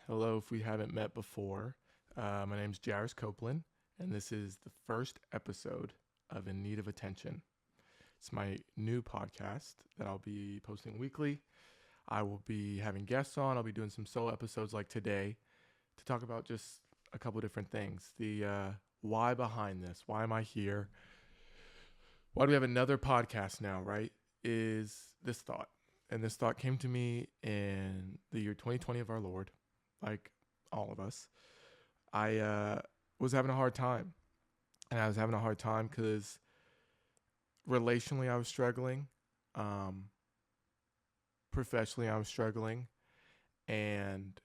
Hello, if we haven't met before. My name's Jairus Copeland, and this is the first episode of In Need of Attention. It's my new podcast that I'll be posting weekly. I will be having guests on. I'll be doing some solo episodes like today to talk about just a couple different things. The why behind this, why am I here? Why do we have another podcast now, right? Is this thought. And this thought came to me in the year 2020 of our Lord, like all of us. I was having a hard time. And I was having a hard time because relationally I was struggling. Um, Professionally I was struggling. And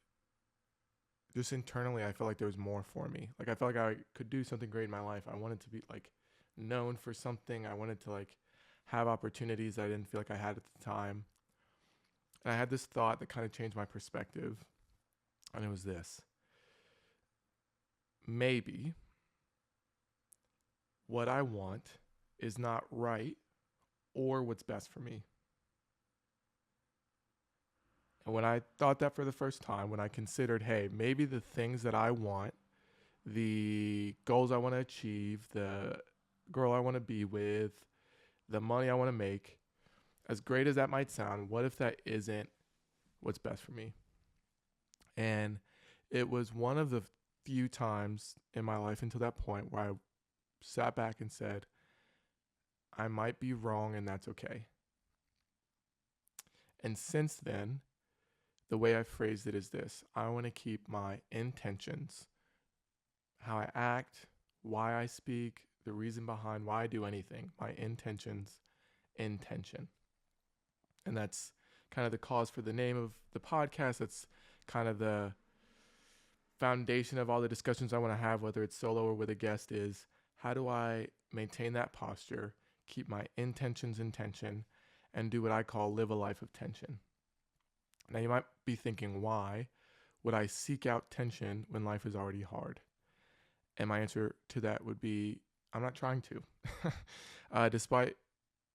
just internally I felt like there was more for me. Like I felt like I could do something great in my life. I wanted to be like known for something. I wanted to like have opportunities that I didn't feel like I had at the time. And I had this thought that kind of changed my perspective. And it was this: maybe what I want is not right or what's best for me. And when I thought that for the first time, when I considered, hey, maybe the things that I want, the goals I want to achieve, the girl I want to be with, the money I want to make, as great as that might sound, what if that isn't what's best for me? And it was one of the few times in my life until that point where I sat back and said, I might be wrong and that's okay. And since then, the way I phrased it is this: I want to keep my intentions, how I act, why I speak, the reason behind why I do anything, my intentions, intention. And that's kind of the cause for the name of the podcast. That's kind of the foundation of all the discussions I want to have, whether it's solo or with a guest, is how do I maintain that posture, keep my intentions in tension, and do what I call live a life of tension. Now, you might be thinking, why would I seek out tension when life is already hard? And my answer to that would be, I'm not trying to. Despite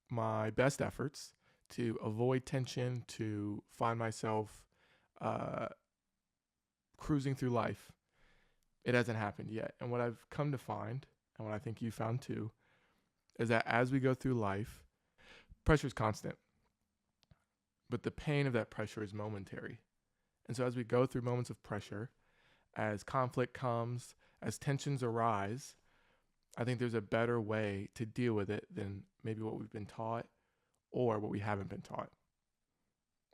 my best efforts to avoid tension, to find myself uh, cruising through life, it hasn't happened yet. And what I've come to find, and what I think you found too, is that as we go through life, pressure is constant, but the pain of that pressure is momentary. And so as we go through moments of pressure, as conflict comes, as tensions arise, I think there's a better way to deal with it than maybe what we've been taught or what we haven't been taught.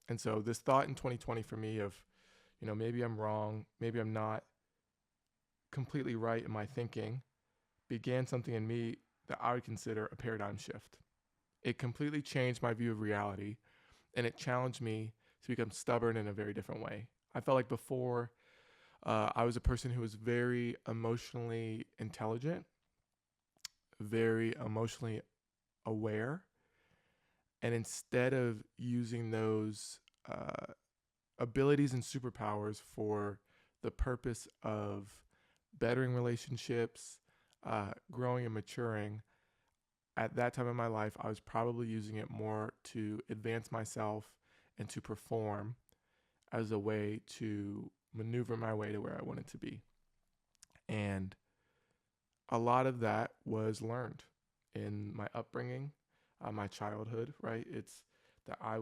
And so this thought in 2020 for me of, maybe I'm wrong, maybe I'm not completely right in my thinking, began something in me that I would consider a paradigm shift. It completely changed my view of reality, and it challenged me to become stubborn in a very different way. I felt like before I was a person who was very emotionally intelligent, very emotionally aware, and instead of using those abilities and superpowers for the purpose of bettering relationships, growing and maturing, at that time in my life, I was probably using it more to advance myself and to perform as a way to maneuver my way to where I wanted to be. And a lot of that was learned in my upbringing, my childhood, right? It's that I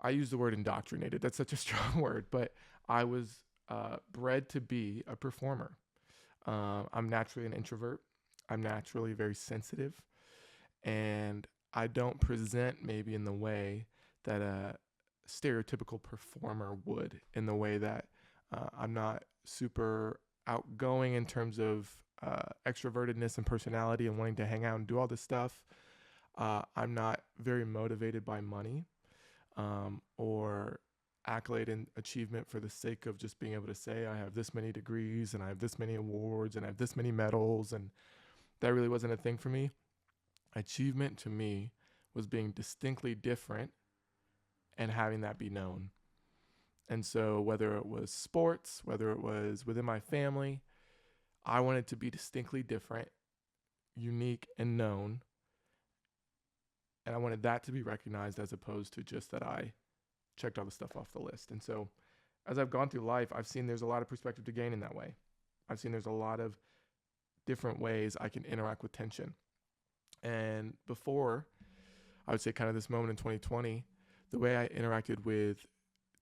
use the word indoctrinated. That's such a strong word, but I was bred to be a performer. I'm naturally an introvert. I'm naturally very sensitive, and I don't present maybe in the way that a stereotypical performer would, in the way that I'm not super outgoing in terms of extrovertedness and personality and wanting to hang out and do all this stuff. I'm not very motivated by money or accolade and achievement for the sake of just being able to say I have this many degrees and I have this many awards and I have this many medals, and that really wasn't a thing for me. Achievement to me was being distinctly different and having that be known. And so whether it was sports, whether it was within my family, I wanted to be distinctly different, unique, and known. And I wanted that to be recognized as opposed to just that I checked all the stuff off the list. And so as I've gone through life, I've seen there's a lot of perspective to gain in that way. I've seen there's a lot of different ways I can interact with tension. And before, I would say kind of this moment in 2020, the way I interacted with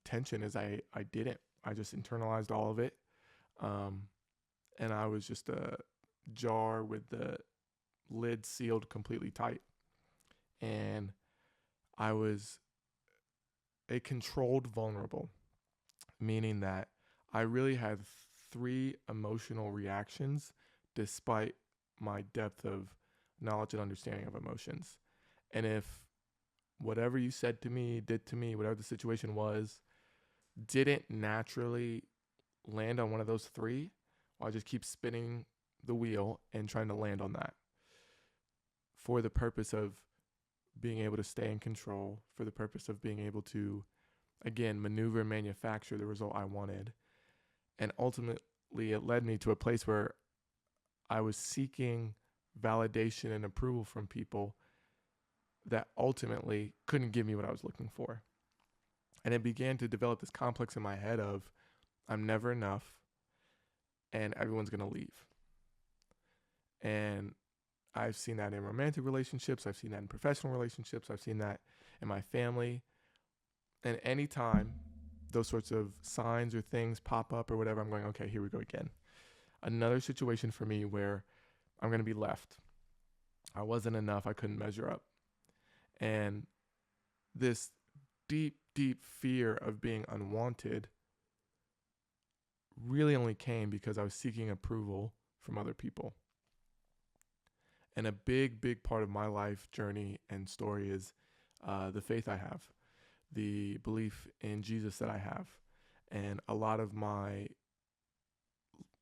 tension is I didn't. I just internalized all of it. Um, and I was just a jar with the lid sealed completely tight. And I was a controlled vulnerable, meaning that I really had three emotional reactions despite my depth of knowledge and understanding of emotions. And if whatever you said to me, did to me, whatever the situation was, didn't naturally land on one of those three, well, I just keep spinning the wheel and trying to land on that for the purpose of being able to stay in control, for the purpose of being able to, again, maneuver and manufacture the result I wanted. And ultimately, it led me to a place where I was seeking validation and approval from people that ultimately couldn't give me what I was looking for. And it began to develop this complex in my head of I'm never enough and everyone's going to leave. And I've seen that in romantic relationships. I've seen that in professional relationships. I've seen that in my family. And anytime those sorts of signs or things pop up or whatever, I'm going, okay, here we go again. Another situation for me where I'm going to be left. I wasn't enough. I couldn't measure up. And this deep, deep fear of being unwanted really only came because I was seeking approval from other people. And a big, big part of my life journey and story is the faith I have, the belief in Jesus that I have. And a lot of my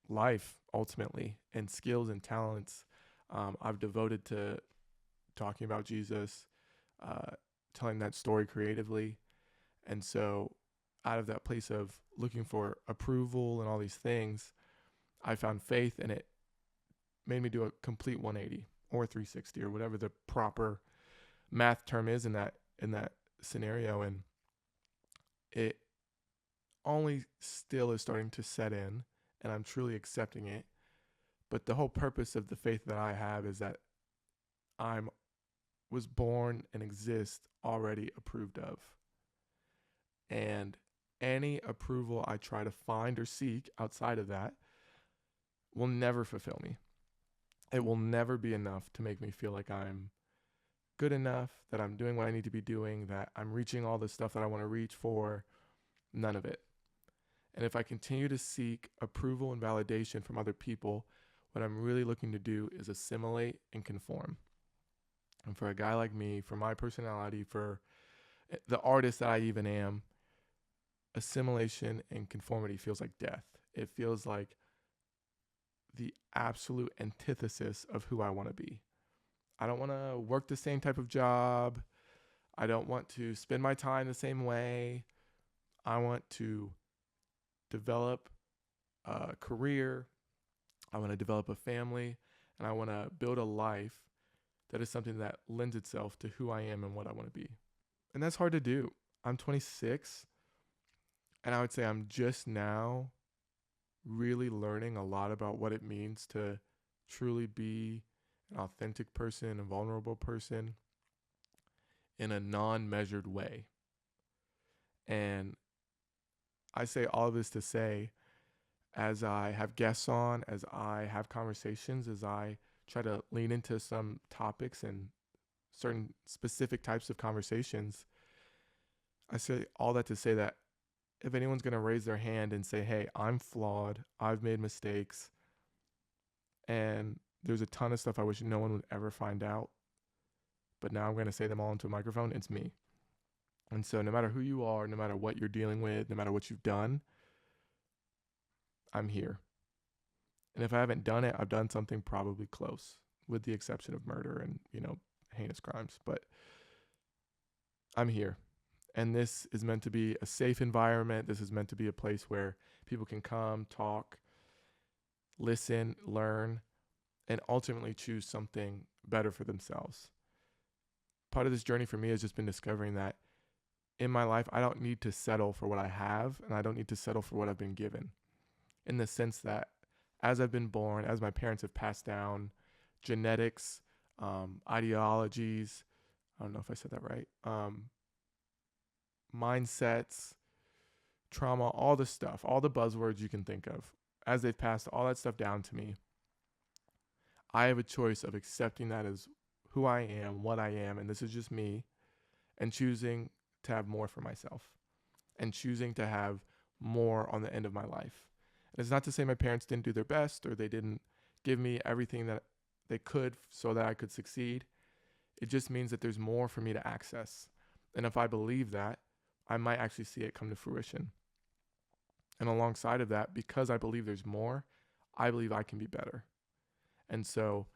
life, ultimately, and skills and talents I've devoted to talking about Jesus, telling that story creatively. And so out of that place of looking for approval and all these things, I found faith, and it made me do a complete 180 or 360 or whatever the proper math term is in that scenario. And it only still is starting to set in, and I'm truly accepting it. But the whole purpose of the faith that I have is that I was born and exist already approved of. And any approval I try to find or seek outside of that will never fulfill me. It will never be enough to make me feel like I'm good enough, that I'm doing what I need to be doing, that I'm reaching all the stuff that I want to reach for. None of it. And if I continue to seek approval and validation from other people, what I'm really looking to do is assimilate and conform. And for a guy like me, for my personality, for the artist that I even am, assimilation and conformity feels like death. It feels like the absolute antithesis of who I want to be. I don't want to work the same type of job. I don't want to spend my time the same way. I want to develop a career. I want to develop a family, and I want to build a life that is something that lends itself to who I am and what I want to be. And that's hard to do. I'm 26, and I would say I'm just now really learning a lot about what it means to truly be an authentic person, a vulnerable person in a non-measured way. And I say all of this to say, as I have guests on, as I have conversations, as I try to lean into some topics and certain specific types of conversations, I say all that to say that if anyone's going to raise their hand and say, hey, I'm flawed, I've made mistakes, and there's a ton of stuff I wish no one would ever find out, but now I'm going to say them all into a microphone, it's me. And so no matter who you are, no matter what you're dealing with, no matter what you've done, I'm here. And if I haven't done it, I've done something probably close, with the exception of murder and, heinous crimes. But I'm here. And this is meant to be a safe environment. This is meant to be a place where people can come, talk, listen, learn, and ultimately choose something better for themselves. Part of this journey for me has just been discovering that in my life, I don't need to settle for what I have, and I don't need to settle for what I've been given. In the sense that as I've been born, as my parents have passed down genetics, ideologies, I don't know if I said that right, mindsets, trauma, all the stuff, all the buzzwords you can think of, as they've passed all that stuff down to me, I have a choice of accepting that as who I am, what I am, and this is just me, and choosing to have more for myself and choosing to have more on the end of my life. And it's not to say my parents didn't do their best or they didn't give me everything that they could so that I could succeed. It just means that there's more for me to access. And if I believe that, I might actually see it come to fruition. And alongside of that, because I believe there's more, I believe I can be better. And so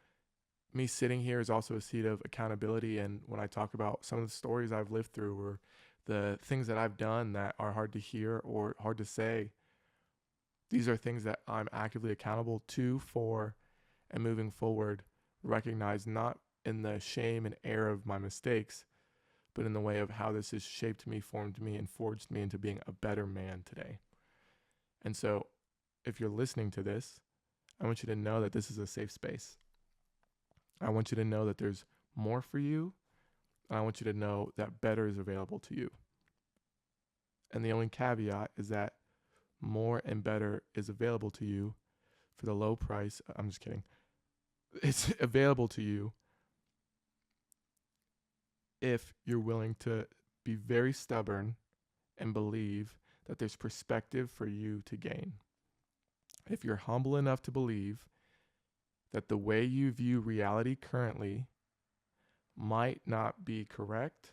me sitting here is also a seat of accountability. And when I talk about some of the stories I've lived through or the things that I've done that are hard to hear or hard to say, these are things that I'm actively accountable to, for, and moving forward, recognize not in the shame and error of my mistakes, but in the way of how this has shaped me, formed me, and forged me into being a better man today. And so if you're listening to this, I want you to know that this is a safe space. I want you to know that there's more for you. And I want you to know that better is available to you. And the only caveat is that more and better is available to you for the low price. I'm just kidding. It's available to you if you're willing to be very stubborn and believe that there's perspective for you to gain. If you're humble enough to believe that the way you view reality currently might not be correct,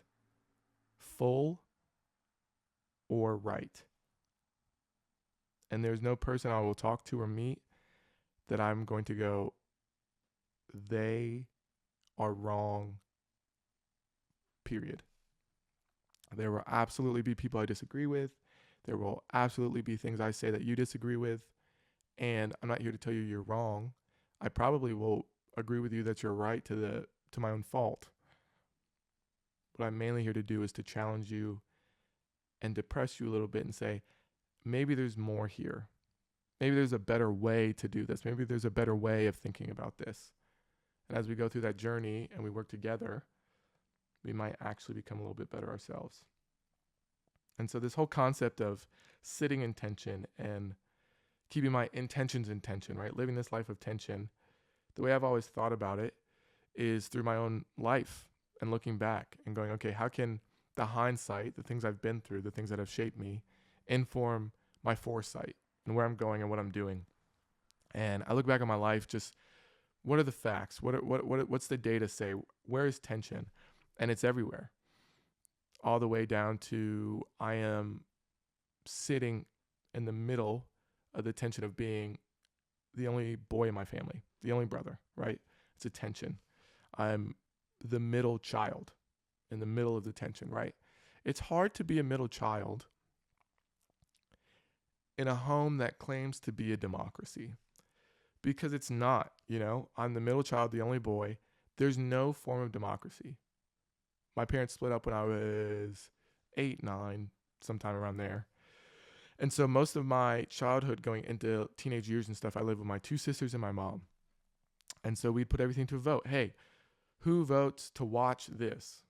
full, or right. And there's no person I will talk to or meet that I'm going to go, they are wrong, period. There will absolutely be people I disagree with. There will absolutely be things I say that you disagree with. And I'm not here to tell you you're wrong. I probably will agree with you that you're right to my own fault. What I'm mainly here to do is to challenge you and depress you a little bit and say, maybe there's more here. Maybe there's a better way to do this. Maybe there's a better way of thinking about this. And as we go through that journey and we work together, we might actually become a little bit better ourselves. And so this whole concept of sitting in tension and keeping my intentions in tension, right? Living this life of tension, the way I've always thought about it is through my own life and looking back and going, okay, how can the hindsight, the things I've been through, the things that have shaped me, inform my foresight and where I'm going and what I'm doing? And I look back on my life, just what are the facts? What's the data say? Where is tension? And it's everywhere. All the way down to I am sitting in the middle of the tension of being the only boy in my family, the only brother, right? It's a tension. I'm the middle child in the middle of the tension, right? It's hard to be a middle child in a home that claims to be a democracy because it's not, I'm the middle child, the only boy. There's no form of democracy. My parents split up when I was 8, 9, sometime around there. And so most of my childhood going into teenage years and stuff, I lived with my 2 sisters and my mom. And so we'd put everything to a vote. Hey, who votes to watch this?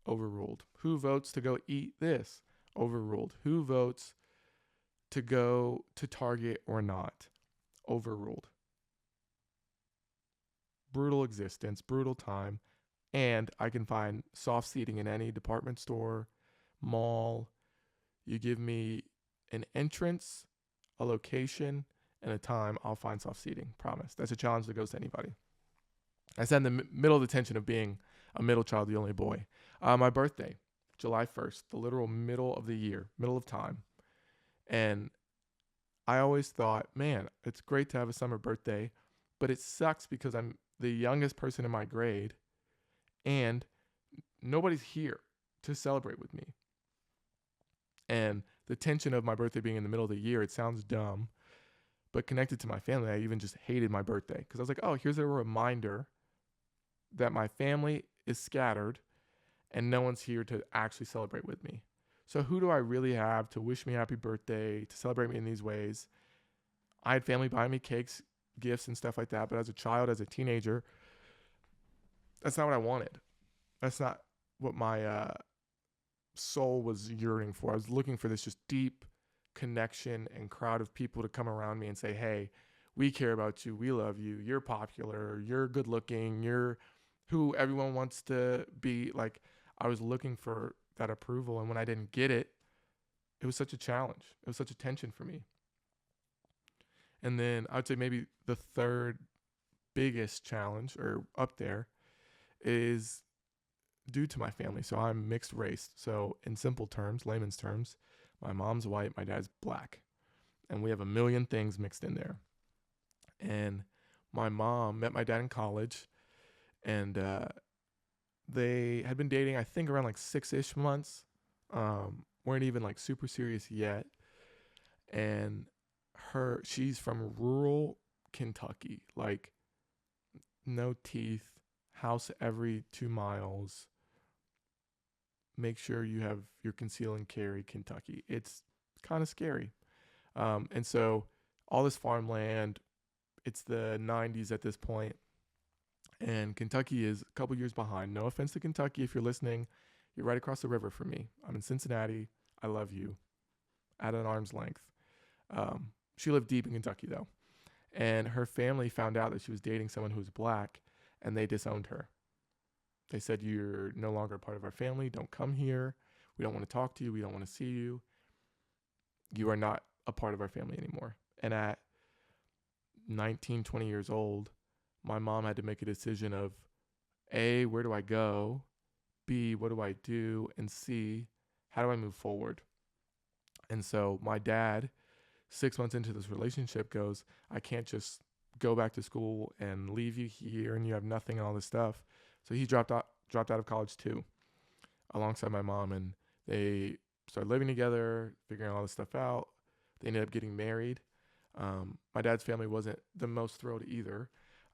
Overruled. Who votes to go eat this? Overruled. Who votes to go to Target or not? Overruled. Brutal existence, brutal time. And I can find soft seating in any department store, mall. You give me an entrance, a location, and a time, I'll find soft seating. Promise. That's a challenge that goes to anybody. I said in the middle of the tension of being a middle child, the only boy. My birthday, July 1st, the literal middle of the year, middle of time. And I always thought, man, it's great to have a summer birthday, but it sucks because I'm the youngest person in my grade and nobody's here to celebrate with me. And the tension of my birthday being in the middle of the year, it sounds dumb, but connected to my family, I even just hated my birthday because I was like, oh, here's a reminder that my family is scattered and no one's here to actually celebrate with me. So who do I really have to wish me happy birthday, to celebrate me in these ways? I had family buy me cakes, gifts, and stuff like that. But as a child, as a teenager, that's not what I wanted. That's not what my soul was yearning for. I was looking for this just deep connection and crowd of people to come around me and say, hey, we care about you. We love you. You're popular. You're good looking. You're who everyone wants to be. Like, I was looking for that approval. And when I didn't get it, it was such a challenge. It was such a tension for me. And then I would say maybe the third biggest challenge, or up there, is due to my family. So I'm mixed race. So in simple terms, layman's terms, my mom's white, my dad's black. And we have a million things mixed in there. And my mom met my dad in college, and they had been dating, I think, around like 6-ish months. Weren't even like super serious yet. And she's from rural Kentucky, like no teeth, house every 2 miles. Make sure you have your conceal and carry Kentucky. It's kind of scary. And so all this farmland, it's the 90s at this point, and Kentucky is a couple years behind. No offense to Kentucky if you're listening. You're right across the river from me. I'm in Cincinnati. I love you. At an arm's length. She lived deep in Kentucky, though. And her family found out that she was dating someone who was black, and they disowned her. They said, you're no longer a part of our family. Don't come here. We don't want to talk to you. We don't want to see you. You are not a part of our family anymore. And at 19, 20 years old, my mom had to make a decision of A, where do I go? B, what do I do? And C, how do I move forward? And so my dad, 6 months into this relationship, goes, I can't just go back to school and leave you here and you have nothing and all this stuff. So he dropped out of college too, alongside my mom, and they started living together, figuring all this stuff out. They ended up getting married. My dad's family wasn't the most thrilled either,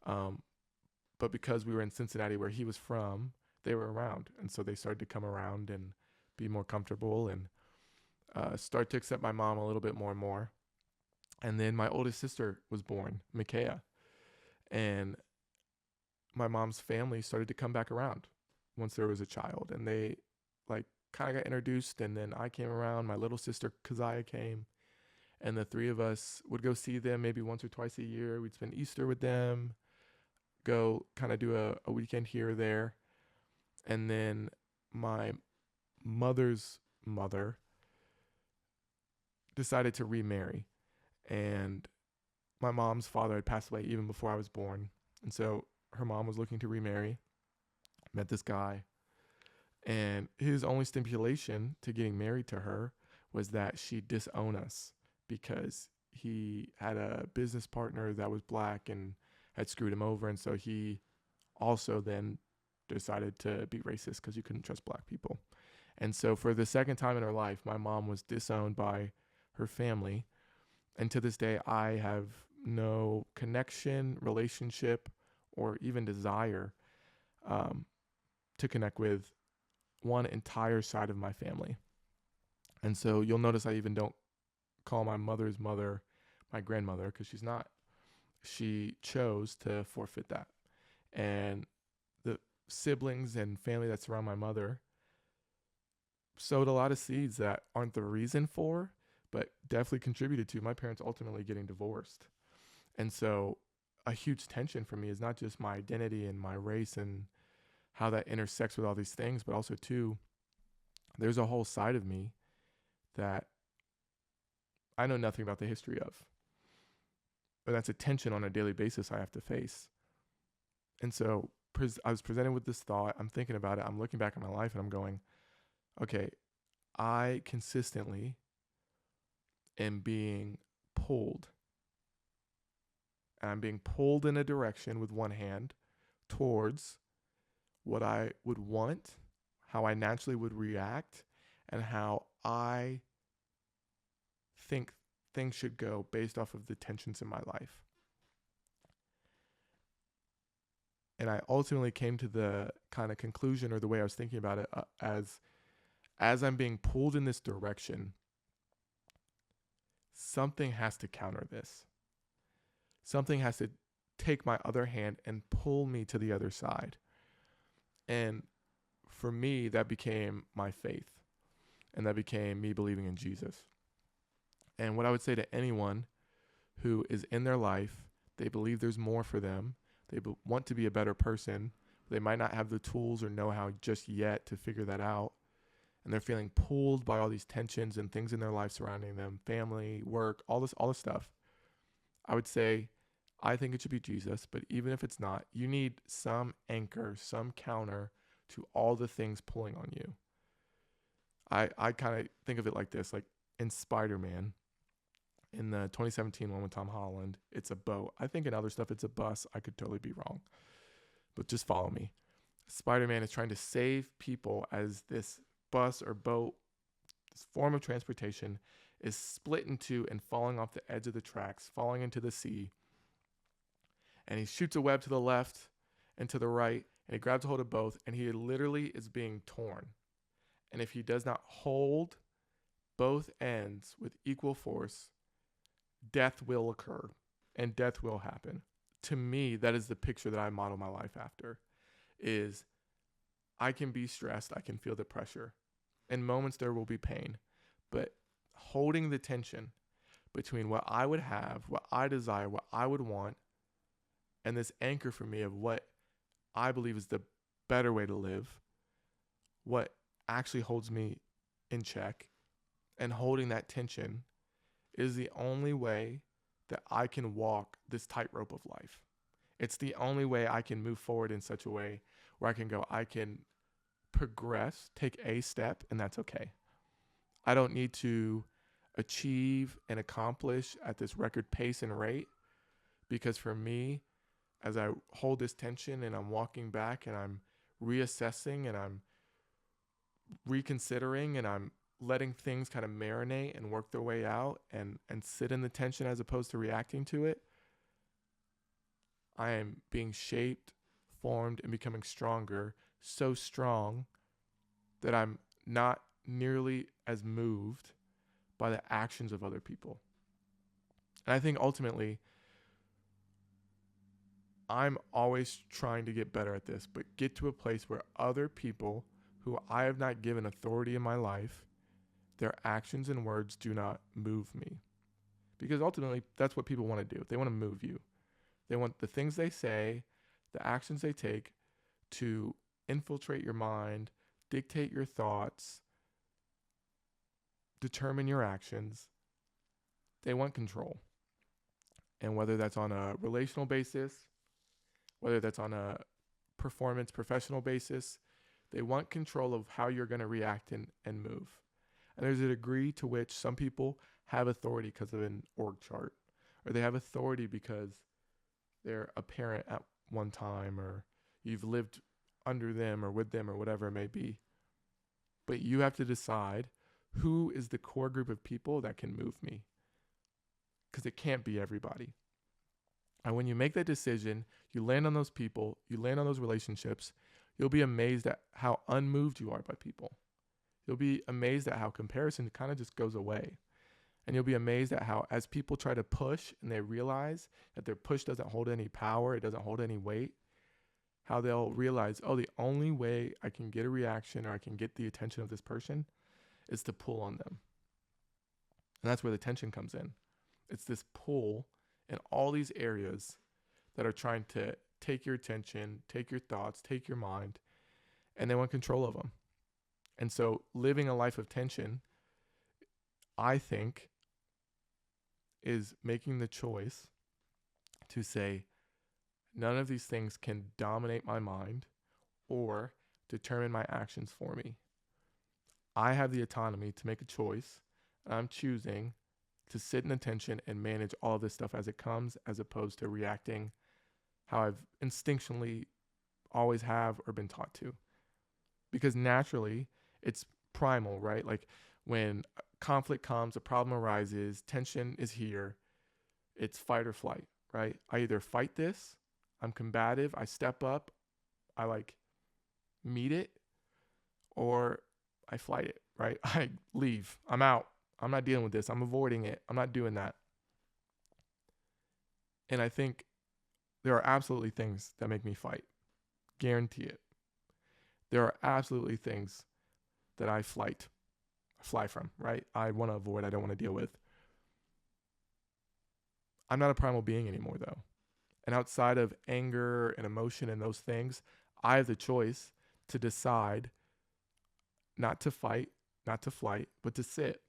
but because we were in Cincinnati, where he was from, they were around, and so they started to come around and be more comfortable and start to accept my mom a little bit more and more. And then my oldest sister was born, Micaiah, and my mom's family started to come back around once there was a child, and they like kind of got introduced, and then I came around, my little sister Keziah came, and the three of us would go see them maybe once or twice a year. We'd spend Easter with them, go kind of do a weekend here or there. And then my mother's mother decided to remarry, and my mom's father had passed away even before I was born, and so her mom was looking to remarry. Met this guy, and his only stipulation to getting married to her was that she disown us because he had a business partner that was black and had screwed him over, and so he also then decided to be racist because you couldn't trust black people. And so for the second time in her life, my mom was disowned by her family, and to this day I have no connection, relationship, or even desire to connect with one entire side of my family. And so you'll notice I even don't call my mother's mother my grandmother, because she's not. She chose to forfeit that. And the siblings and family that surround my mother sowed a lot of seeds that aren't the reason for, but definitely contributed to my parents ultimately getting divorced. And so a huge tension for me is not just my identity and my race and how that intersects with all these things, but also too, there's a whole side of me that I know nothing about the history of. But that's a tension on a daily basis I have to face. And so I was presented with this thought. I'm thinking about it. I'm looking back at my life and I'm going, okay, I consistently am being pulled. And I'm being pulled in a direction with one hand towards what I would want, how I naturally would react, and how I think things should go based off of the tensions in my life. And I ultimately came to the kind of conclusion, or the way I was thinking about it, as I'm being pulled in this direction, something has to counter this. Something has to take my other hand and pull me to the other side. And for me, that became my faith. And that became me believing in Jesus. And what I would say to anyone who is in their life, they believe there's more for them, they want to be a better person, they might not have the tools or know-how just yet to figure that out, and they're feeling pulled by all these tensions and things in their life surrounding them, family, work, all this stuff. I would say, I think it should be Jesus, but even if it's not, you need some anchor, some counter to all the things pulling on you. I kind of think of it like this, like in Spider-Man, in the 2017 one with Tom Holland, it's a boat. I think in other stuff it's a bus. I could totally be wrong, but just follow me. Spider-Man is trying to save people as this bus or boat, this form of transportation, is split in two and falling off the edge of the tracks, falling into the sea. And he shoots a web to the left and to the right, and he grabs a hold of both, and he literally is being torn. And if he does not hold both ends with equal force, death will occur and death will happen. To me, that is the picture that I model my life after, is I can be stressed, I can feel the pressure. In moments there will be pain, but holding the tension between what I would have, what I desire, what I would want, and this anchor for me of what I believe is the better way to live, what actually holds me in check, and holding that tension is the only way that I can walk this tightrope of life. It's the only way I can move forward in such a way where I can progress, take a step, and that's okay. I don't need to achieve and accomplish at this record pace and rate, because for me, as I hold this tension and I'm walking back and I'm reassessing and I'm reconsidering and I'm letting things kind of marinate and work their way out and sit in the tension as opposed to reacting to it, I am being shaped, formed, and becoming stronger, so strong that I'm not nearly as moved by the actions of other people. And I think ultimately, I'm always trying to get better at this, but get to a place where other people who I have not given authority in my life, their actions and words do not move me. Because ultimately, that's what people want to do. They want to move you. They want the things they say, the actions they take to infiltrate your mind, dictate your thoughts, determine your actions. They want control. And whether that's on a relational basis, whether that's on a performance professional basis, they want control of how you're going to react and move. And there's a degree to which some people have authority because of an org chart, or they have authority because they're a parent at one time, or you've lived under them or with them or whatever it may be. But you have to decide who is the core group of people that can move me, because it can't be everybody. And when you make that decision, you land on those people, you land on those relationships, you'll be amazed at how unmoved you are by people. You'll be amazed at how comparison kind of just goes away. And you'll be amazed at how, as people try to push and they realize that their push doesn't hold any power, it doesn't hold any weight, how they'll realize, oh, the only way I can get a reaction or I can get the attention of this person is to pull on them. And that's where the tension comes in. It's this pull in all these areas that are trying to take your attention, take your thoughts, take your mind, and they want control of them. And so living a life of tension, I think, is making the choice to say, none of these things can dominate my mind or determine my actions for me. I have the autonomy to make a choice, and I'm choosing to sit in attention and manage all of this stuff as it comes, as opposed to reacting how I've instinctually always have or been taught to. Because naturally, it's primal, right? Like when conflict comes, a problem arises, tension is here, it's fight or flight, right? I either fight this I'm combative. I step up. I like meet it, or I flight it, right? I leave. I'm out. I'm not dealing with this. I'm avoiding it. I'm not doing that. And I think there are absolutely things that make me fight. Guarantee it. There are absolutely things that I fly from, right? I want to avoid. I don't want to deal with. I'm not a primal being anymore, though. And outside of anger and emotion and those things, I have the choice to decide not to fight, not to flight, but to sit.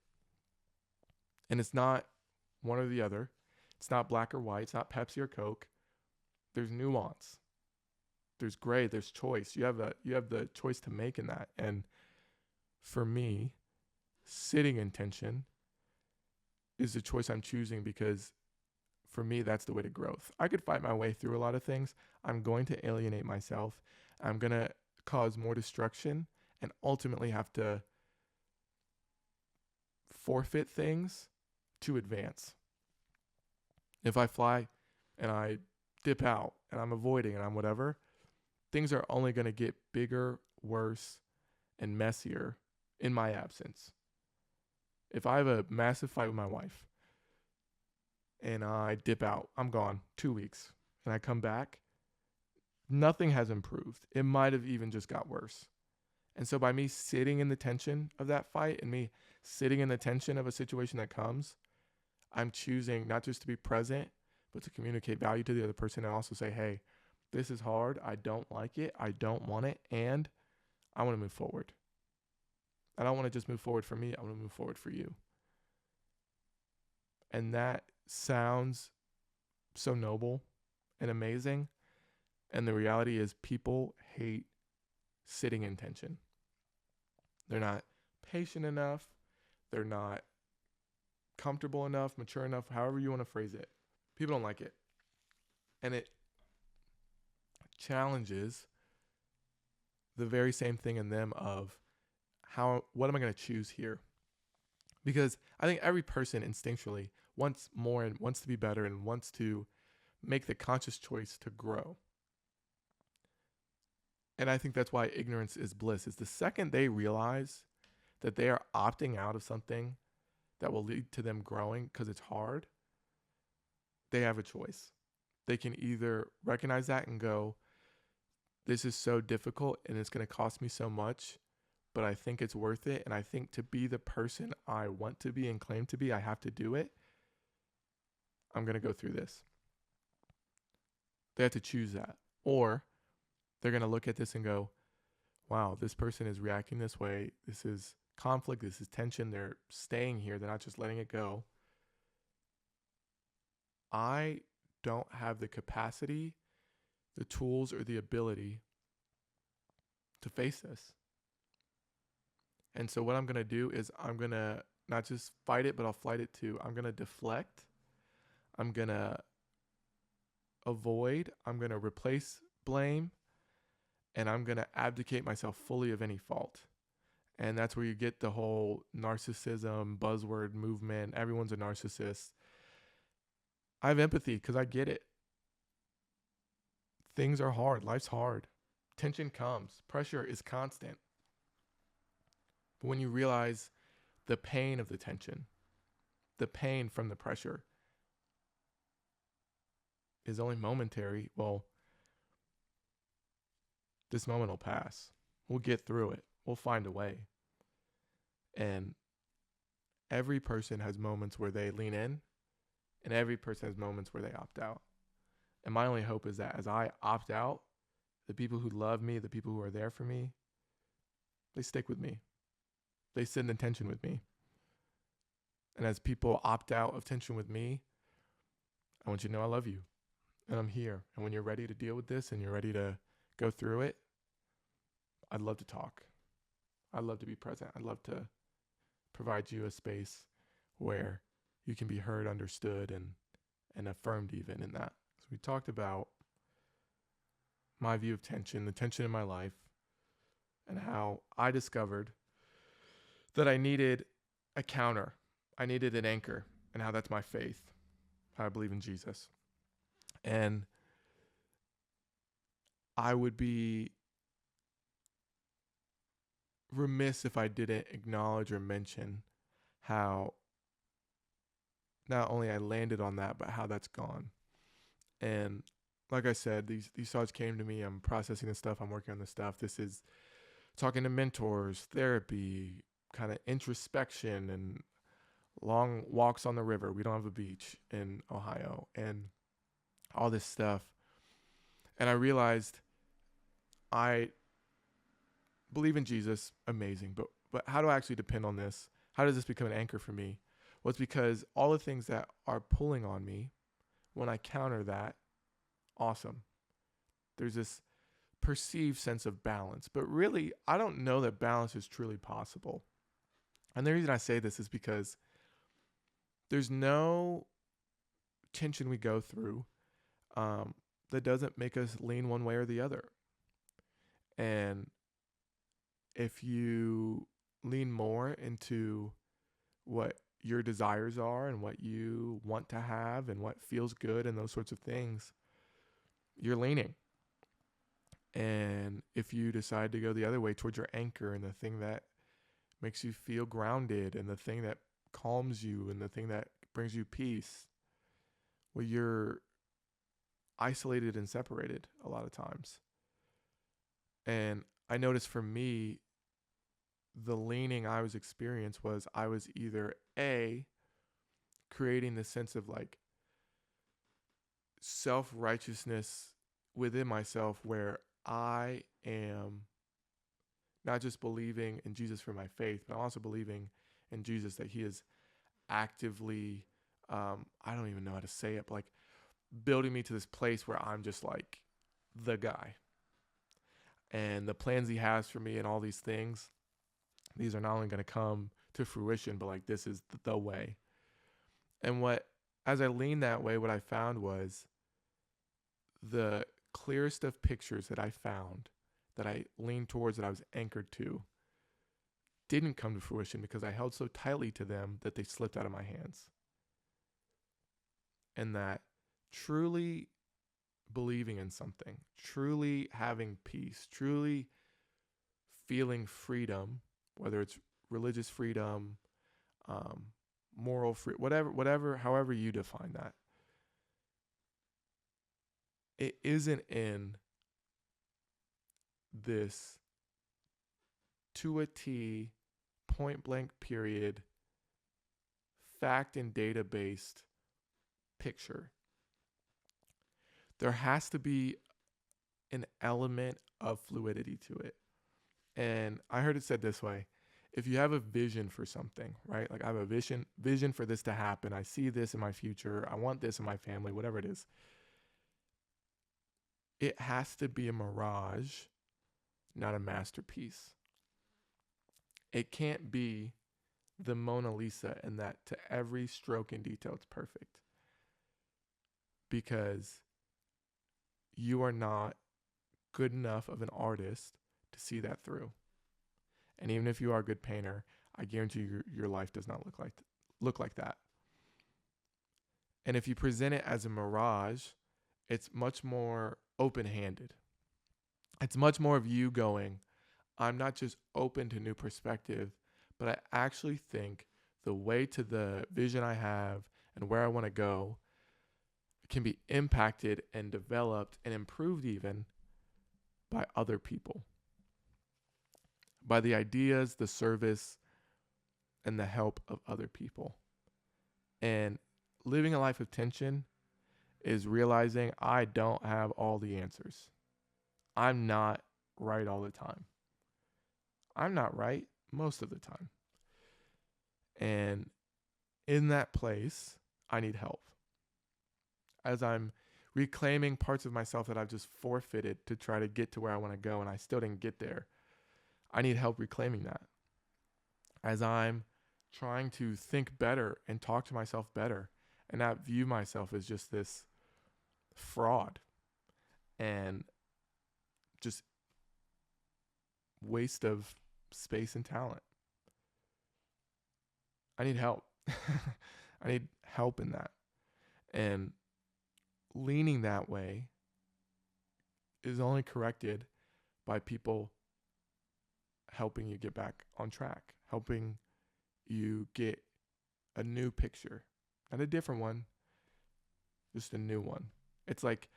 And it's not one or the other. It's not black or white. It's not Pepsi or Coke. There's nuance. There's gray. There's choice. You have the choice to make in that. And for me, sitting in tension is the choice I'm choosing, because for me, that's the way to growth. I could fight my way through a lot of things. I'm going to alienate myself. I'm going to cause more destruction and ultimately have to forfeit things to advance. If I fly and I dip out and I'm avoiding and I'm whatever, things are only going to get bigger, worse, and messier in my absence. If I have a massive fight with my wife and I dip out, I'm gone 2 weeks, and I come back, nothing has improved. It might have even just got worse. And so by me sitting in the tension of that fight and me sitting in the tension of a situation that comes, I'm choosing not just to be present, but to communicate value to the other person and also say, hey, this is hard. I don't like it. I don't want it. And I want to move forward. I don't want to just move forward for me. I want to move forward for you. And that sounds so noble and amazing. And the reality is people hate sitting in tension. They're not patient enough. They're not comfortable enough, mature enough, however you want to phrase it. People don't like it. And it challenges the very same thing in them of what am I going to choose here? Because I think every person instinctually wants more and wants to be better and wants to make the conscious choice to grow. And I think that's why ignorance is bliss. Is the second they realize that they are opting out of something that will lead to them growing because it's hard, they have a choice. They can either recognize that and go, this is so difficult and it's going to cost me so much, but I think it's worth it. And I think to be the person I want to be and claim to be, I have to do it. I'm going to go through this. They have to choose that. Or they're going to look at this and go, wow, this person is reacting this way. This is conflict. This is tension. They're staying here. They're not just letting it go. I don't have the capacity, the tools, or the ability to face this. And so what I'm going to do is I'm going to not just fight it, but I'll flight it too. I'm going to deflect. I'm going to avoid. I'm going to replace blame. And I'm going to abdicate myself fully of any fault. And that's where you get the whole narcissism buzzword movement. Everyone's a narcissist. I have empathy because I get it. Things are hard. Life's hard. Tension comes. Pressure is constant. But when you realize the pain of the tension, the pain from the pressure is only momentary, well, this moment will pass. We'll get through it. We'll find a way. And every person has moments where they lean in, and every person has moments where they opt out. And my only hope is that as I opt out, the people who love me, the people who are there for me, they stick with me. They sit in tension with me. And as people opt out of tension with me, I want you to know I love you. And I'm here. And when you're ready to deal with this and you're ready to go through it, I'd love to talk. I'd love to be present. I'd love to provide you a space where you can be heard, understood, and affirmed even in that. So we talked about my view of tension, the tension in my life, and how I discovered that I needed a counter. I needed an anchor, and how that's my faith, how I believe in Jesus. And I would be remiss if I didn't acknowledge or mention how not only I landed on that, but how that's gone. And like I said, these thoughts came to me. I'm processing this stuff. I'm working on this stuff. This is talking to mentors, therapy, kind of introspection, and long walks on the river. We don't have a beach in Ohio, and all this stuff. And I realized I believe in Jesus, amazing, but how do I actually depend on this? How does this become an anchor for me? Well, it's because all the things that are pulling on me, when I counter that, awesome. There's this perceived sense of balance, but really, I don't know that balance is truly possible. And the reason I say this is because there's no tension we go through that doesn't make us lean one way or the other. And if you lean more into what your desires are and what you want to have and what feels good and those sorts of things, you're leaning. And if you decide to go the other way towards your anchor and the thing that makes you feel grounded and the thing that calms you and the thing that brings you peace, well, you're isolated and separated a lot of times. And I noticed for me, the leaning I was experiencing was I was either A, creating this sense of like self-righteousness within myself where I am not just believing in Jesus for my faith, but I'm also believing in Jesus that he is actively, I don't even know how to say it, but like building me to this place where I'm just like the guy. And the plans he has for me and all these things, these are not only going to come to fruition, but like this is the way. And as I leaned that way, what I found was the clearest of pictures that I found that I leaned towards, that I was anchored to, didn't come to fruition because I held so tightly to them that they slipped out of my hands. And that truly believing in something, truly having peace, truly feeling freedom, whether it's religious freedom, moral freedom, whatever, however you define that, it isn't in this to a T, point blank period, fact and data based picture. There has to be an element of fluidity to it. And I heard it said this way: if you have a vision for something, right? Like I have a vision for this to happen. I see this in my future. I want this in my family, whatever it is. It has to be a mirage, not a masterpiece. It can't be the Mona Lisa in that to every stroke and detail it's perfect. Because you are not good enough of an artist to see that through. And even if you are a good painter, I guarantee your life does not look like that. And if you present it as a mirage, it's much more open-handed. It's much more of you going, I'm not just open to new perspective, but I actually think the way to the vision I have and where I want to go can be impacted and developed and improved even by other people, by the ideas, the service, and the help of other people. And living a life of tension is realizing I don't have all the answers. I'm not right all the time. I'm not right most of the time. And in that place, I need help. As I'm reclaiming parts of myself that I've just forfeited to try to get to where I want to go and I still didn't get there, I need help reclaiming that. As I'm trying to think better and talk to myself better and not view myself as just this fraud and just waste of space and talent. I need help. I need help in that. And leaning that way is only corrected by people helping you get back on track, helping you get a new picture, not a different one, just a new one. It's like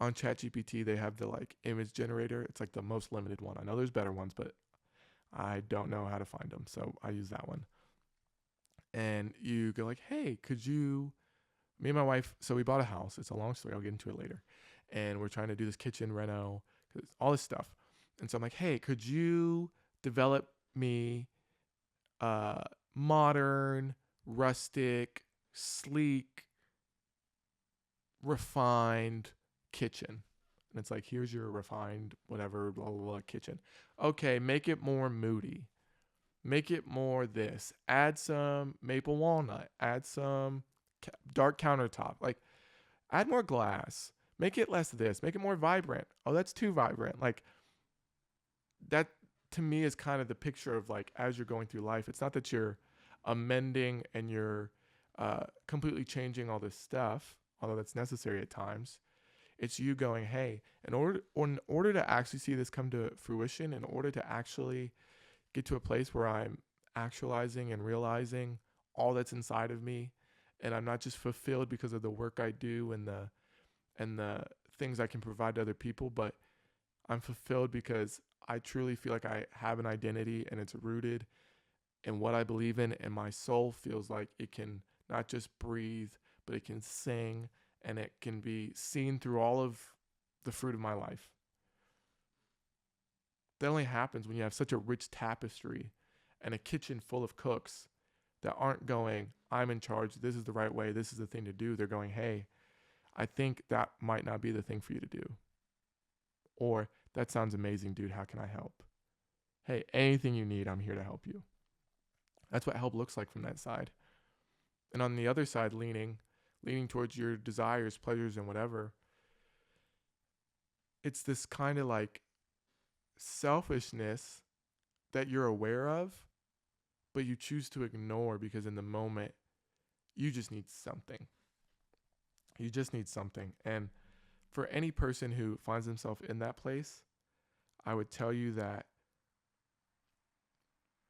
on ChatGPT, they have the like image generator. It's like the most limited one. I know there's better ones, but I don't know how to find them. So I use that one. And you go like, hey, could you, me and my wife, so we bought a house. It's a long story. I'll get into it later. And we're trying to do this kitchen reno, all this stuff. And so I'm like, hey, could you develop me a modern, rustic, sleek, refined kitchen? And it's like, here's your refined, whatever, blah, blah, blah, kitchen. Okay, make it more moody. Make it more this. Add some maple walnut. Add some dark countertop. Like, add more glass. Make it less this. Make it more vibrant. Oh, that's too vibrant. Like, that to me is kind of the picture of like, as you're going through life, it's not that you're amending and you're completely changing all this stuff, although that's necessary at times. It's you going, hey, in order to actually see this come to fruition, in order to actually get to a place where I'm actualizing and realizing all that's inside of me, and I'm not just fulfilled because of the work I do and the things I can provide to other people, but I'm fulfilled because I truly feel like I have an identity and it's rooted in what I believe in, and my soul feels like it can not just breathe, but it can sing, and it can be seen through all of the fruit of my life. That only happens when you have such a rich tapestry and a kitchen full of cooks that aren't going, I'm in charge, this is the right way, this is the thing to do. They're going, hey, I think that might not be the thing for you to do. Or, that sounds amazing, dude, how can I help? Hey, anything you need, I'm here to help you. That's what help looks like from that side. And on the other side, leaning towards your desires, pleasures, and whatever, it's this kind of like selfishness that you're aware of, but you choose to ignore because in the moment, you just need something. You just need something. And for any person who finds themselves in that place, I would tell you that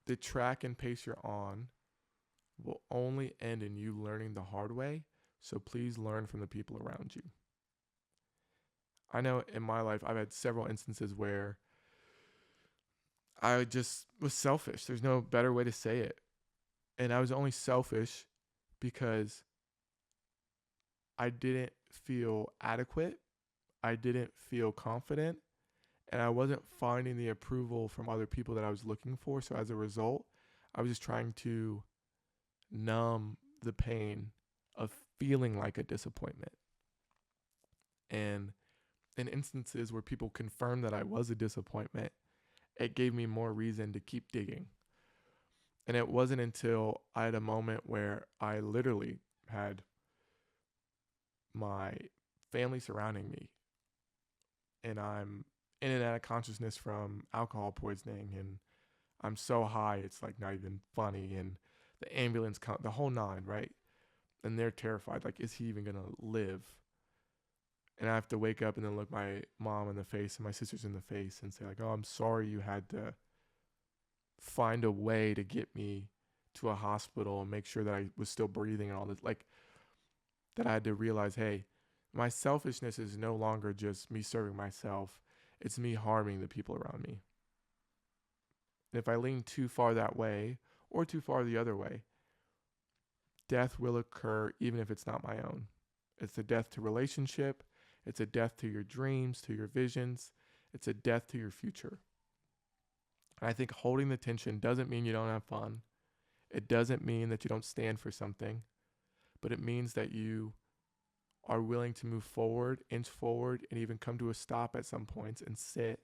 the track and pace you're on will only end in you learning the hard way. So please learn from the people around you. I know in my life, I've had several instances where I just was selfish. There's no better way to say it. And I was only selfish because I didn't feel adequate. I didn't feel confident. And I wasn't finding the approval from other people that I was looking for. So as a result, I was just trying to numb the pain of feeling like a disappointment. And in instances where people confirmed that I was a disappointment, it gave me more reason to keep digging. And it wasn't until I had a moment where I literally had my family surrounding me and I'm in and out of consciousness from alcohol poisoning and I'm so high it's like not even funny, and the ambulance the whole nine, right? And they're terrified, like, is he even gonna live? And I have to wake up and then look my mom in the face and my sisters in the face and say like, oh, I'm sorry you had to find a way to get me to a hospital and make sure that I was still breathing and all this. Like, that I had to realize, hey, my selfishness is no longer just me serving myself. It's me harming the people around me. And if I lean too far that way or too far the other way, death will occur even if it's not my own. It's a death to relationship. It's a death to your dreams, to your visions. It's a death to your future. And I think holding the tension doesn't mean you don't have fun. It doesn't mean that you don't stand for something, but it means that you are willing to move forward, inch forward, and even come to a stop at some points and sit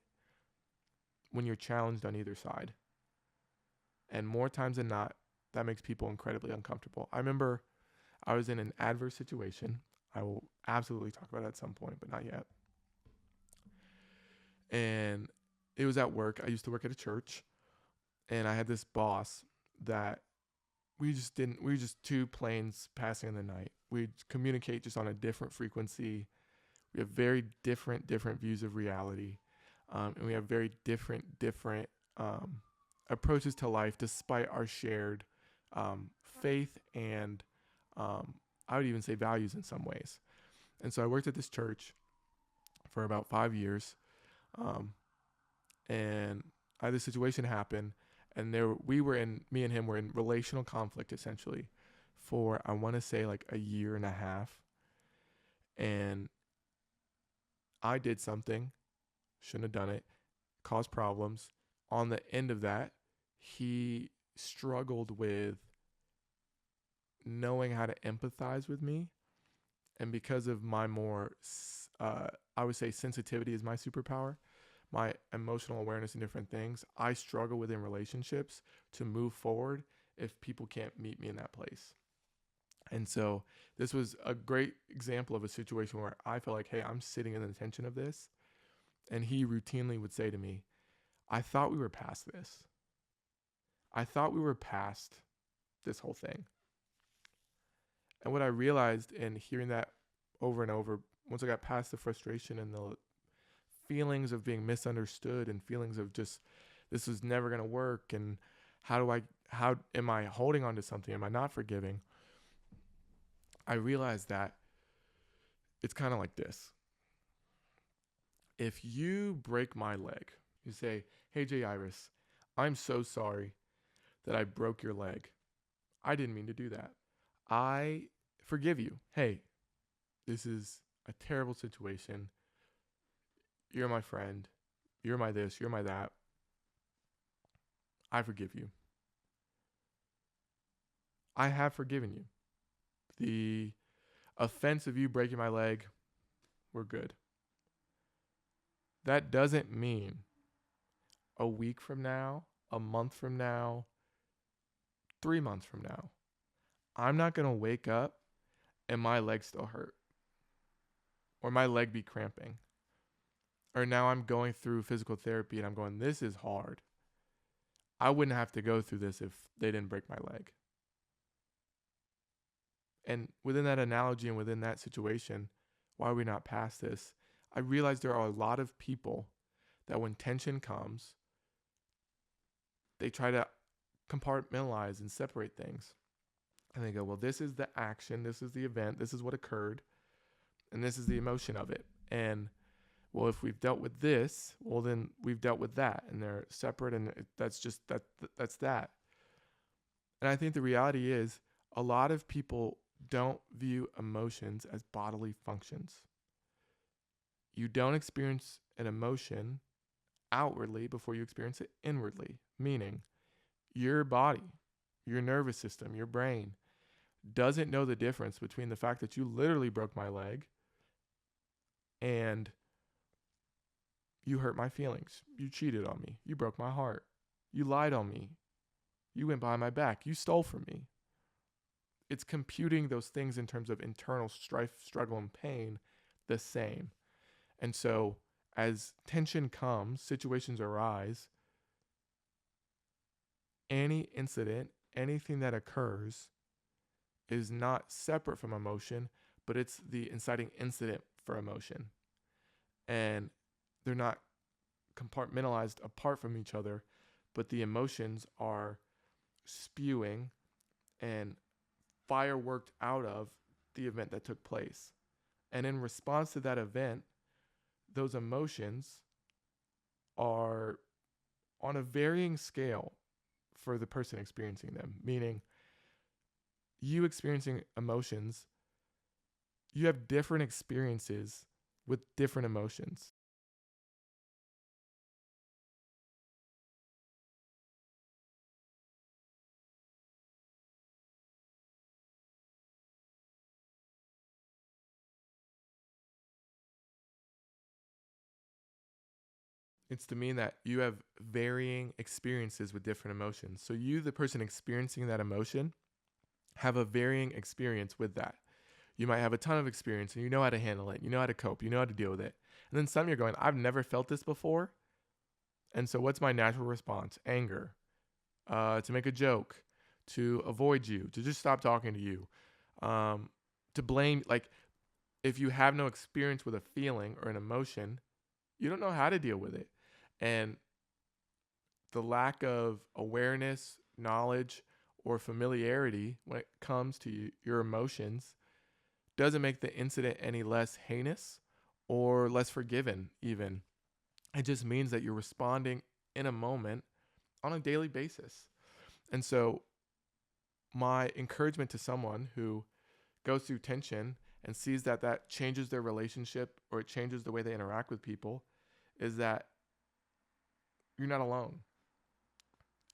when you're challenged on either side. And more times than not, that makes people incredibly uncomfortable. I remember I was in an adverse situation. I will absolutely talk about it at some point, but not yet. And it was at work. I used to work at a church, and I had this boss that we were just two planes passing in the night. We'd communicate just on a different frequency. We have very different views of reality, and we have very different approaches to life, despite our shared faith and I would even say values in some ways. And so I worked at this church for about 5 years, and I had this situation happen, and me and him were in relational conflict essentially for, I want to say, like a year and a half. And I did something, shouldn't have done it, caused problems. On the end of that, he struggled with knowing how to empathize with me. And because of my more, I would say sensitivity is my superpower, my emotional awareness in different things, I struggle within relationships to move forward if people can't meet me in that place. And so this was a great example of a situation where I felt like, hey, I'm sitting in the tension of this. And he routinely would say to me, I thought we were past this. I thought we were past this whole thing. And what I realized in hearing that over and over, once I got past the frustration and the feelings of being misunderstood and feelings of just, this is never going to work, and how am I holding on to something? Am I not forgiving? I realized that it's kind of like this. If you break my leg, you say, hey, Jairus, I'm so sorry that I broke your leg. I didn't mean to do that. I forgive you. Hey, this is a terrible situation. You're my friend. You're my this. You're my that. I forgive you. I have forgiven you. The offense of you breaking my leg, we're good. That doesn't mean a week from now, a month from now, 3 months from now, I'm not going to wake up and my leg still hurt, or my leg be cramping, or now I'm going through physical therapy and I'm going, this is hard. I wouldn't have to go through this if they didn't break my leg. And within that analogy and within that situation, why are we not past this? I realize there are a lot of people that when tension comes, they try to compartmentalize and separate things. And they go, well, this is the action, this is the event, this is what occurred, and this is the emotion of it. And well, if we've dealt with this, well, then we've dealt with that, and they're separate, and that's just that's that. And I think the reality is a lot of people don't view emotions as bodily functions. You don't experience an emotion outwardly before you experience it inwardly, meaning your body, your nervous system, your brain doesn't know the difference between the fact that you literally broke my leg and you hurt my feelings. You cheated on me. You broke my heart. You lied on me. You went behind my back. You stole from me. It's computing those things in terms of internal strife, struggle, and pain the same. And so as tension comes, situations arise, any incident, anything that occurs is not separate from emotion, but it's the inciting incident for emotion. And they're not compartmentalized apart from each other, but the emotions are spewing and fireworked out of the event that took place. And in response to that event, those emotions are on a varying scale for the person experiencing them, meaning you experiencing emotions, you have different experiences with different emotions. It's to mean that you have varying experiences with different emotions. So you, the person experiencing that emotion, have a varying experience with that. You might have a ton of experience and you know how to handle it. You know how to cope. You know how to deal with it. And then some you're going, I've never felt this before. And so what's my natural response? Anger, to make a joke, to avoid you, to just stop talking to you, to blame. Like if you have no experience with a feeling or an emotion, you don't know how to deal with it. And the lack of awareness, knowledge, or familiarity when it comes to your emotions doesn't make the incident any less heinous or less forgiven, even. It just means that you're responding in a moment on a daily basis. And so, my encouragement to someone who goes through tension and sees that that changes their relationship or it changes the way they interact with people is that you're not alone.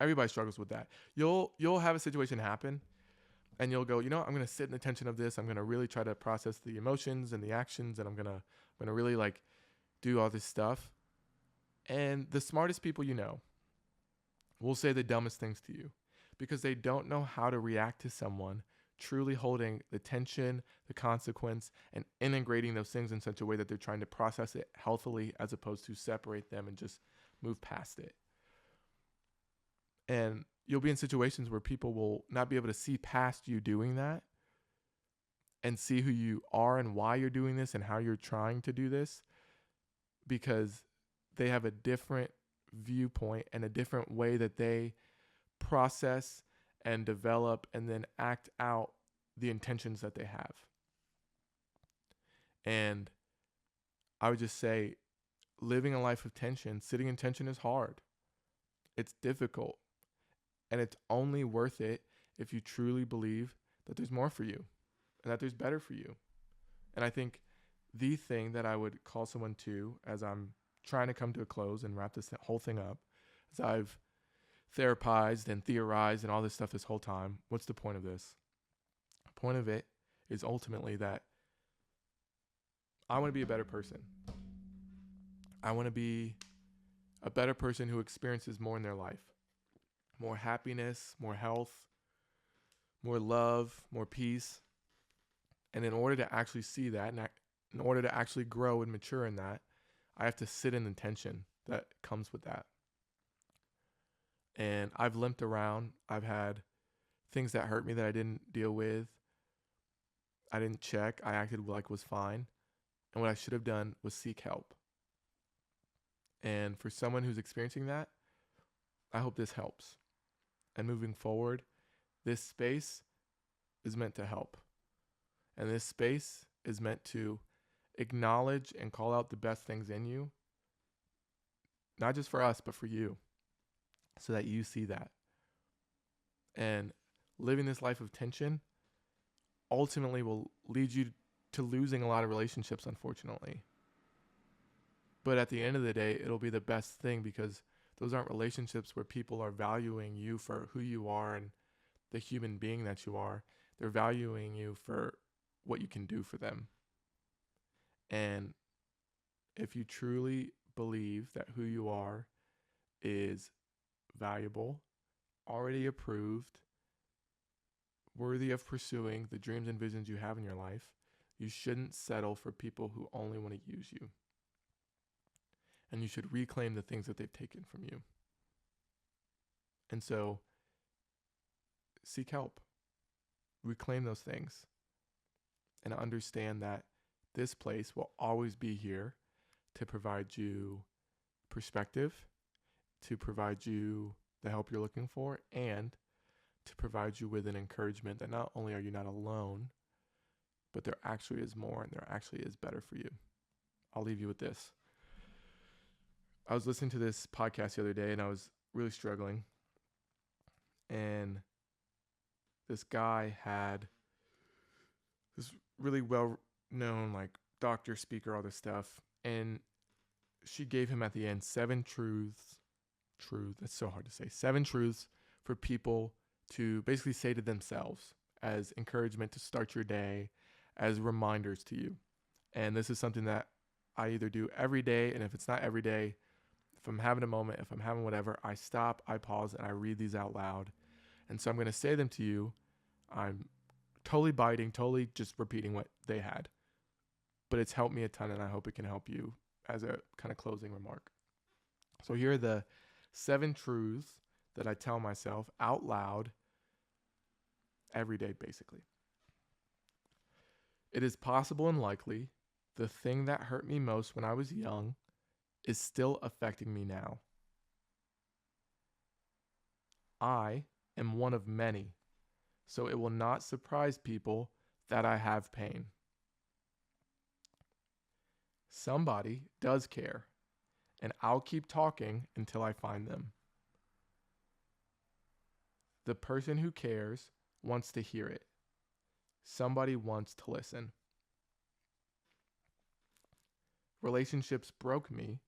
Everybody struggles with that. You'll have a situation happen and you'll go, I'm going to sit in the tension of this. I'm going to really try to process the emotions and the actions, and I'm going to really like do all this stuff. And the smartest people will say the dumbest things to you because they don't know how to react to someone truly holding the tension, the consequence, and integrating those things in such a way that they're trying to process it healthily as opposed to separate them and just move past it. And you'll be in situations where people will not be able to see past you doing that and see who you are and why you're doing this and how you're trying to do this, because they have a different viewpoint and a different way that they process and develop and then act out the intentions that they have. And I would just say, living a life of tension, sitting in tension is hard. It's difficult. And it's only worth it if you truly believe that there's more for you and that there's better for you. And I think the thing that I would call someone to, as I'm trying to come to a close and wrap this whole thing up, as I've therapized and theorized and all this stuff this whole time, what's the point of this? The point of it is ultimately that I want to be a better person. I want to be a better person who experiences more in their life. More happiness, more health, more love, more peace. And in order to actually see that, and in order to actually grow and mature in that, I have to sit in the tension that comes with that. And I've limped around. I've had things that hurt me that I didn't deal with. I didn't check. I acted like was fine. And what I should have done was seek help. And for someone who's experiencing that, I hope this helps. And moving forward, this space is meant to help. And this space is meant to acknowledge and call out the best things in you, not just for us, but for you, so that you see that. And living this life of tension ultimately will lead you to losing a lot of relationships, unfortunately. But at the end of the day, it'll be the best thing, because those aren't relationships where people are valuing you for who you are and the human being that you are. They're valuing you for what you can do for them. And if you truly believe that who you are is valuable, already approved, worthy of pursuing the dreams and visions you have in your life, you shouldn't settle for people who only want to use you. And you should reclaim the things that they've taken from you. And so, seek help. Reclaim those things. And understand that this place will always be here to provide you perspective, to provide you the help you're looking for, and to provide you with an encouragement that not only are you not alone, but there actually is more and there actually is better for you. I'll leave you with this. I was listening to this podcast the other day and I was really struggling. And this guy had this really well-known like doctor, speaker, all this stuff. And she gave him at the end 7 truths. That's so hard to say. 7 truths for people to basically say to themselves as encouragement to start your day, as reminders to you. And this is something that I either do every day, and if it's not every day, if I'm having a moment, if I'm having whatever, I stop, I pause, and I read these out loud. And so I'm going to say them to you. I'm totally just repeating what they had. But it's helped me a ton, and I hope it can help you as a kind of closing remark. So here are the 7 truths that I tell myself out loud every day, basically. It is possible and likely the thing that hurt me most when I was young is still affecting me now. I am one of many, so it will not surprise people that I have pain. Somebody does care, and I'll keep talking until I find them. The person who cares wants to hear it. Somebody wants to listen. Relationships broke me,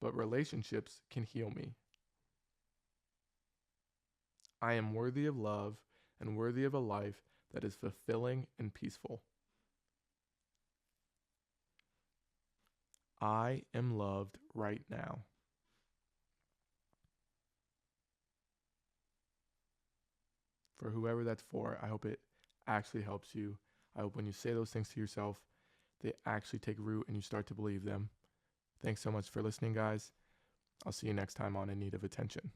but relationships can heal me. I am worthy of love and worthy of a life that is fulfilling and peaceful. I am loved right now. For whoever that's for, I hope it actually helps you. I hope when you say those things to yourself, they actually take root and you start to believe them. Thanks so much for listening, guys. I'll see you next time on In Need of Attention.